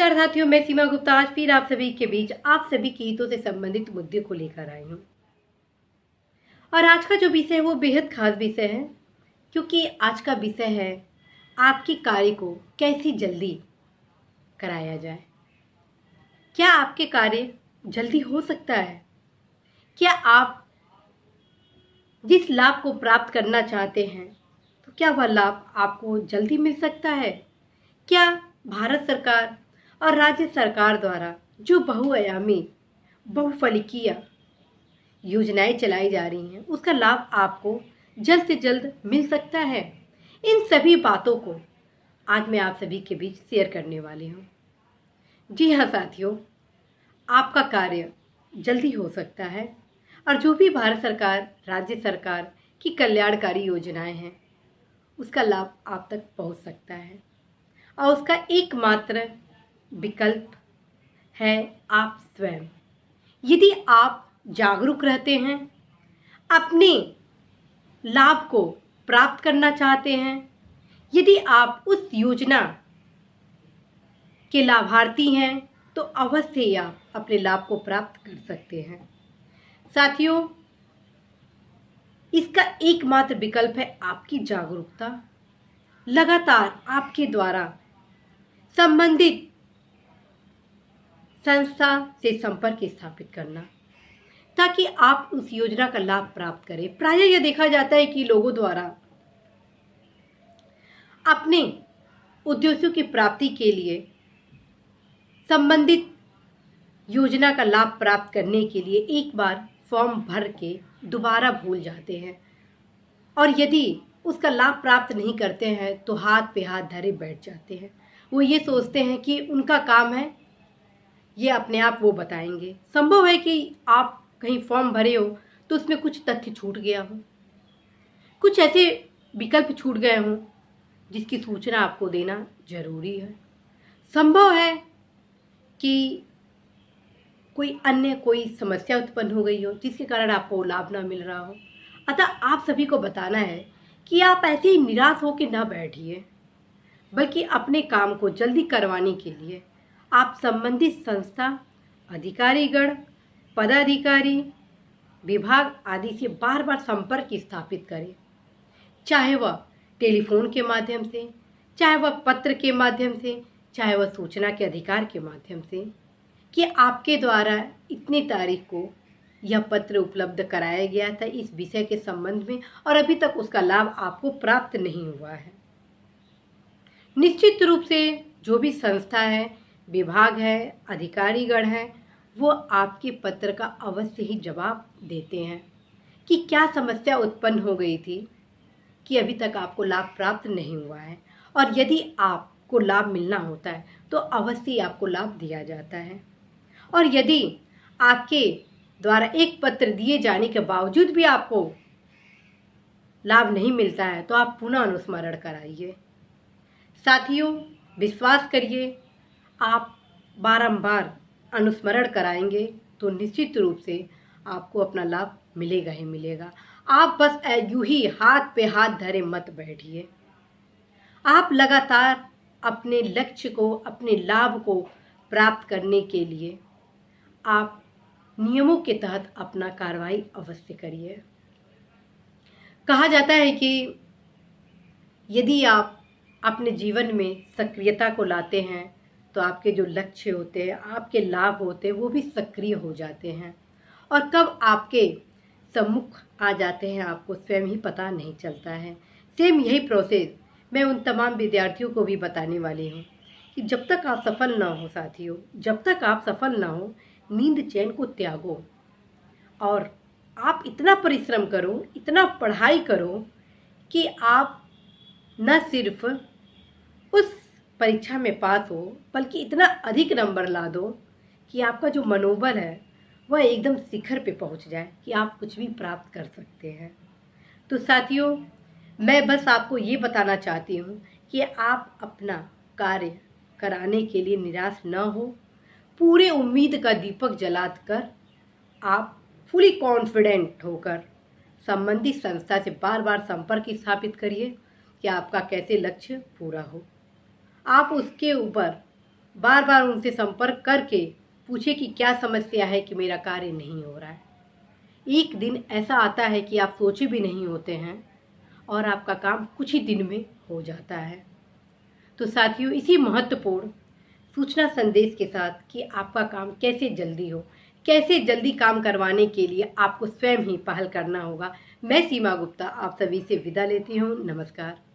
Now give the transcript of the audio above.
नमस्कार साथियों, मैं सीमा गुप्ता आज फिर आप सभी के बीच आप सभी के हितों से संबंधित मुद्दे को लेकर आई हूँ। और आज का जो विषय है वो बेहद खास विषय है, क्योंकि आज का विषय है आपके कार्य को कैसे जल्दी कराया जाए। क्या आपके कार्य जल्दी हो सकता है? क्या आप जिस लाभ को प्राप्त करना चाहते हैं तो क्या वह लाभ आपको जल्दी मिल सकता है? क्या भारत सरकार और राज्य सरकार द्वारा जो बहुआयामी बहुफलकीय योजनाएं चलाई जा रही हैं उसका लाभ आपको जल्द से जल्द मिल सकता है? इन सभी बातों को आज मैं आप सभी के बीच शेयर करने वाली हूँ। जी हाँ साथियों, आपका कार्य जल्दी हो सकता है और जो भी भारत सरकार राज्य सरकार की कल्याणकारी योजनाएं हैं उसका लाभ आप तक पहुंच सकता है। और उसका एकमात्र विकल्प है आप स्वयं। यदि आप जागरूक रहते हैं, अपने लाभ को प्राप्त करना चाहते हैं, यदि आप उस योजना के लाभार्थी हैं तो अवश्य ही आप अपने लाभ को प्राप्त कर सकते हैं। साथियों, इसका एकमात्र विकल्प है आपकी जागरूकता। लगातार आपके द्वारा संबंधित संस्था से संपर्क स्थापित करना ताकि आप उस योजना का लाभ प्राप्त करें। प्रायः यह देखा जाता है कि लोगों द्वारा अपने उद्देश्यों की प्राप्ति के लिए संबंधित योजना का लाभ प्राप्त करने के लिए एक बार फॉर्म भर के दोबारा भूल जाते हैं और यदि उसका लाभ प्राप्त नहीं करते हैं तो हाथ पे हाथ धरे बैठ जाते हैं। वो ये सोचते हैं कि उनका काम है, ये अपने आप वो बताएंगे। संभव है कि आप कहीं फॉर्म भरे हो तो उसमें कुछ तथ्य छूट गया हो, कुछ ऐसे विकल्प छूट गए हों जिसकी सूचना आपको देना जरूरी है। संभव है कि कोई समस्या उत्पन्न हो गई हो जिसके कारण आपको लाभ ना मिल रहा हो। अतः आप सभी को बताना है कि आप ऐसे ही निराश होकर ना बैठिए, बल्कि अपने काम को जल्दी करवाने के लिए आप संबंधित संस्था, अधिकारीगण, पदाधिकारी, विभाग आदि से बार बार संपर्क स्थापित करें। चाहे वह टेलीफोन के माध्यम से, चाहे वह पत्र के माध्यम से, चाहे वह सूचना के अधिकार के माध्यम से, कि आपके द्वारा इतनी तारीख को यह पत्र उपलब्ध कराया गया था इस विषय के संबंध में और अभी तक उसका लाभ आपको प्राप्त नहीं हुआ है। निश्चित रूप से जो भी संस्था है, विभाग है, अधिकारीगण है, वो आपके पत्र का अवश्य ही जवाब देते हैं कि क्या समस्या उत्पन्न हो गई थी कि अभी तक आपको लाभ प्राप्त नहीं हुआ है। और यदि आपको लाभ मिलना होता है तो अवश्य ही आपको लाभ दिया जाता है। और यदि आपके द्वारा एक पत्र दिए जाने के बावजूद भी आपको लाभ नहीं मिलता है तो आप पुनः अनुस्मरण कराइए। साथियों, विश्वास करिए, आप बारंबार अनुस्मरण कराएंगे तो निश्चित रूप से आपको अपना लाभ मिलेगा ही मिलेगा। आप बस यूं ही हाथ पे हाथ धरे मत बैठिए। आप लगातार अपने लक्ष्य को, अपने लाभ को प्राप्त करने के लिए आप नियमों के तहत अपना कार्रवाई अवश्य करिए। कहा जाता है कि यदि आप अपने जीवन में सक्रियता को लाते हैं तो आपके जो लक्ष्य होते हैं, आपके लाभ होते हैं, वो भी सक्रिय हो जाते हैं और कब आपके सम्मुख आ जाते हैं आपको स्वयं ही पता नहीं चलता है। सेम यही प्रोसेस मैं उन तमाम विद्यार्थियों को भी बताने वाली हूँ कि जब तक आप सफल ना हो साथियों, जब तक आप सफल ना हो, नींद चैन को त्यागो और आप इतना परिश्रम करो, इतना पढ़ाई करो कि आप न सिर्फ उस परीक्षा में पास हो बल्कि इतना अधिक नंबर ला दो कि आपका जो मनोबल है वह एकदम शिखर पे पहुंच जाए कि आप कुछ भी प्राप्त कर सकते हैं। तो साथियों, मैं बस आपको ये बताना चाहती हूँ कि आप अपना कार्य कराने के लिए निराश न हो। पूरे उम्मीद का दीपक जलाकर आप फुली कॉन्फिडेंट होकर संबंधित संस्था से बार बार संपर्क स्थापित करिए कि आपका कैसे लक्ष्य पूरा हो। आप उसके ऊपर बार बार उनसे संपर्क करके पूछे कि क्या समस्या है कि मेरा कार्य नहीं हो रहा है। एक दिन ऐसा आता है कि आप सोचे भी नहीं होते हैं और आपका काम कुछ ही दिन में हो जाता है। तो साथियों, इसी महत्वपूर्ण सूचना संदेश के साथ कि आपका काम कैसे जल्दी हो, कैसे जल्दी काम करवाने के लिए आपको स्वयं ही पहल करना होगा, मैं सीमा गुप्ता आप सभी से विदा लेती हूँ। नमस्कार।